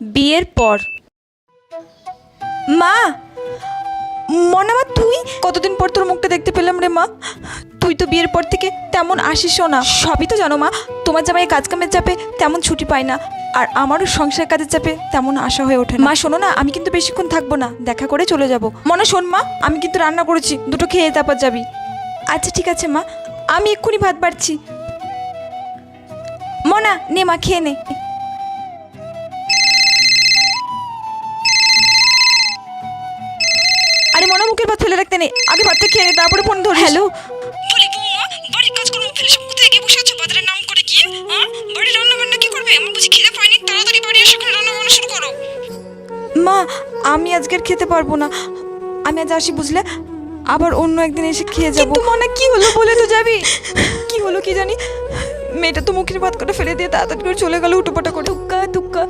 বিয়ের পর। মা, মনে মা তুই কতদিন পর তোর মুখটা দেখতে পেলাম রে মা। তুই তো বিয়ের পর থেকে তেমন আসিসও না। সবই তো জানো মা, তোমার জামাই কাজ কামের চাপে তেমন ছুটি পায় না, আর আমারও সংসার কাজের চাপে তেমন আশা হয়ে ওঠে না। মা শোনো না, আমি কিন্তু বেশিক্ষণ থাকবো না, দেখা করে চলে যাব। মনে শোন মা, আমি কিন্তু রান্না করেছি, দুটো খেয়ে তারপর যাবি। আচ্ছা ঠিক আছে মা, আমি এক্ষুনি ভাত বাড়ছি। মনা নে মা, খেয়ে নে। আরে মনা, মুখের ভাত ফেলে রাখতে নেই, আগে ভাতটা খেয়ে নে, তারপরে ফোন ধর। হ্যালো। বলি বৌমা, বাড়ির কাজকর্ম ফেলে সব কোথায় গিয়ে বসে আছো বাজারের নাম করে গিয়ে? বাড়ির রান্না বান্না কি করবে? আমার বুঝি খিদে পায়নি? তাড়াতাড়ি বাড়ি এসে এখানে রান্না বান্না শুরু করো। মা, আমি আজকে আর খেতে পারবো না, আমি আজ আসি বুঝলে, আবার অন্য একদিন এসে খেয়ে যাবো। কিন্তু মনে কি হলো বলে তো যাবি? কি হলো কি জানি, মেয়েটা তো মুখের ভাত করে ফেলে দিয়ে তাড়াতাড়ি করে চলে গেল উটোপাটা করে। টুক্কা টুক্কা।